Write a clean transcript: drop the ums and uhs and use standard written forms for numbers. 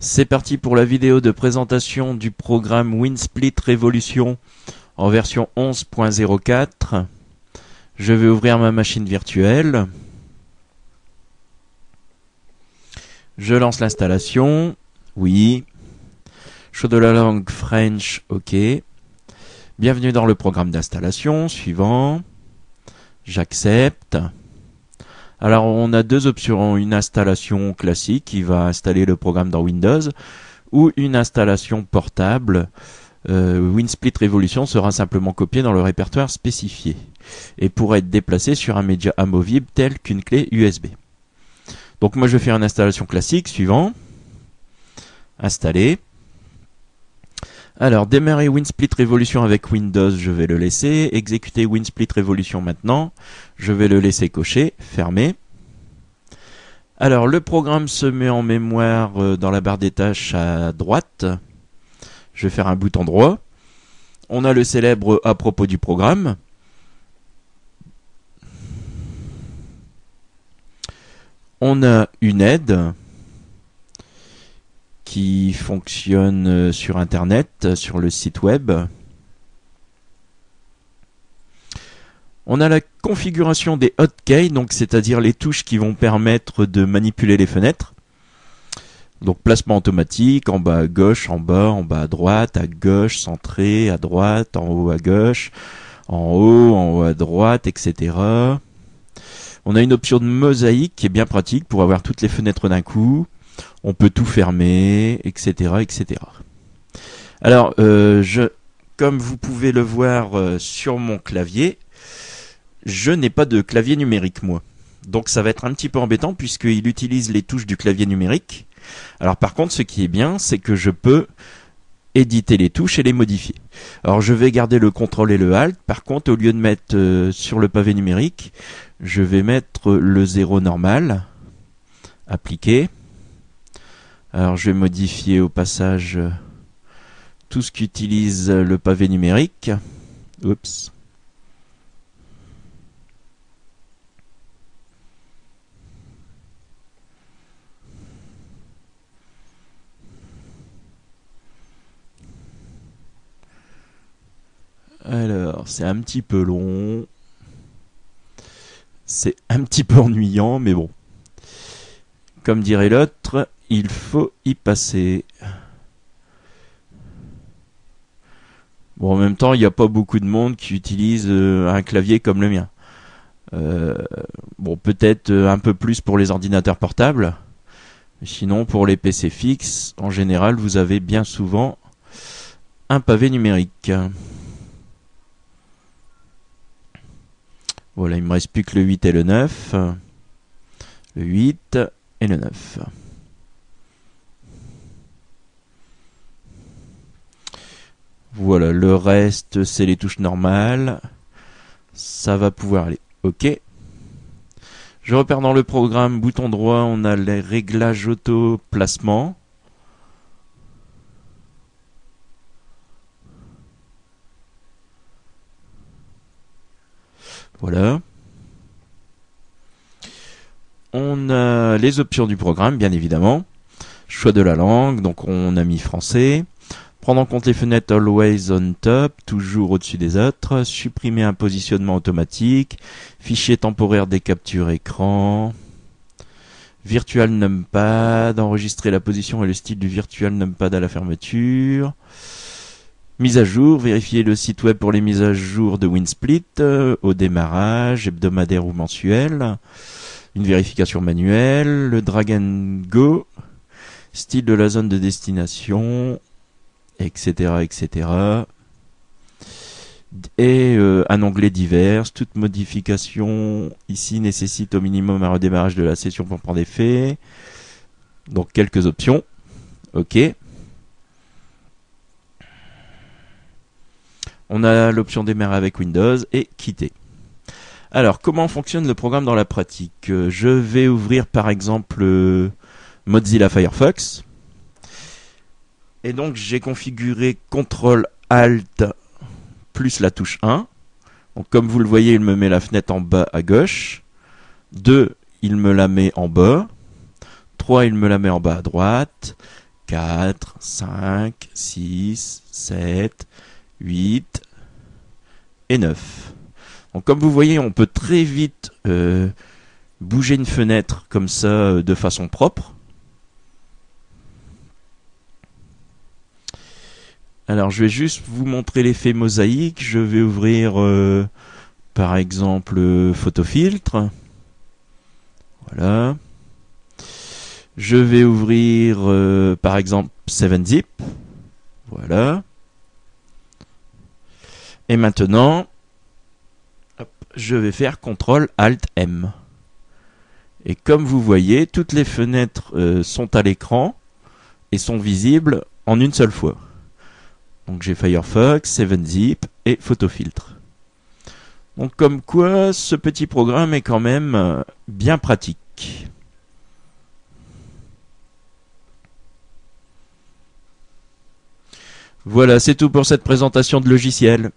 C'est parti pour la vidéo de présentation du programme WinSplit Revolution en version 11.04. Je vais ouvrir ma machine virtuelle. Je lance l'installation. Oui. Choix de la langue French. OK. Bienvenue dans le programme d'installation. Suivant. J'accepte. Alors on a deux options, une installation classique qui va installer le programme dans Windows ou une installation portable. WinSplit Revolution sera simplement copié dans le répertoire spécifié et pourra être déplacé sur un média amovible tel qu'une clé USB. Donc moi je fais une installation classique, suivant. Installer. Alors démarrer WinSplit Revolution avec Windows, je vais le laisser. Exécuter WinSplit Revolution maintenant, je vais le laisser cocher, fermer. Alors le programme se met en mémoire dans la barre des tâches à droite. Je vais faire un bouton droit. On a le célèbre à propos du programme. On a une aide qui fonctionne sur Internet, sur le site web. On a la configuration des hotkeys, donc c'est-à-dire les touches qui vont permettre de manipuler les fenêtres. Donc placement automatique, en bas à gauche, en bas à droite, à gauche, centré, à droite, en haut à gauche, en haut à droite, etc. On a une option de mosaïque qui est bien pratique pour avoir toutes les fenêtres d'un coup. On peut tout fermer, etc., etc. Alors, comme vous pouvez le voir sur mon clavier, je n'ai pas de clavier numérique, moi. Donc ça va être un petit peu embêtant puisqu'il utilise les touches du clavier numérique. Alors par contre, ce qui est bien, c'est que je peux éditer les touches et les modifier. Alors je vais garder le CTRL et le ALT. Par contre, au lieu de mettre sur le pavé numérique, je vais mettre le 0 normal. Appliquer. Alors je vais modifier au passage tout ce qui utilise le pavé numérique. Oups. Alors, c'est un petit peu long. C'est un petit peu ennuyant, mais bon. Comme dirait l'autre, il faut y passer. Bon, en même temps, il n'y a pas beaucoup de monde qui utilise un clavier comme le mien. Bon, peut-être un peu plus pour les ordinateurs portables. Sinon, pour les PC fixes, en général, vous avez bien souvent un pavé numérique. Voilà, il me reste plus que le 8 et le 9. Le 8 et le 9. Voilà, le reste, c'est les touches normales. Ça va pouvoir aller. OK. Je repère dans le programme, bouton droit, on a les réglages auto placement. Voilà. On a les options du programme, bien évidemment. Choix de la langue, donc on a mis français. Prendre en compte les fenêtres always on top, toujours au-dessus des autres. Supprimer un positionnement automatique. Fichier temporaire des captures écran. Virtual numpad. Enregistrer la position et le style du virtual numpad à la fermeture. Mise à jour, vérifier le site web pour les mises à jour de WinSplit, au démarrage, hebdomadaire ou mensuel, une vérification manuelle, le drag and go, style de la zone de destination, etc., etc. Et un onglet divers, toute modification ici nécessite au minimum un redémarrage de la session pour prendre effet. Donc quelques options. OK. On a l'option démarrer avec Windows et quitter. Alors, comment fonctionne le programme dans la pratique ? Je vais ouvrir par exemple Mozilla Firefox. Et donc, j'ai configuré CTRL ALT plus la touche 1. Donc, comme vous le voyez, il me met la fenêtre en bas à gauche. 2, il me la met en bas. 3, il me la met en bas à droite. 4, 5, 6, 7, 8 et 9. Donc comme vous voyez, on peut très vite bouger une fenêtre comme ça de façon propre. Alors je vais juste vous montrer l'effet mosaïque. Je vais ouvrir par exemple photofiltre. Voilà. Je vais ouvrir par exemple 7-Zip. Voilà. Et maintenant, hop, je vais faire CTRL-ALT-M. Et comme vous voyez, toutes les fenêtres sont à l'écran et sont visibles en une seule fois. Donc j'ai Firefox, 7-Zip et photofiltre. Donc comme quoi, ce petit programme est quand même bien pratique. Voilà, c'est tout pour cette présentation de logiciel.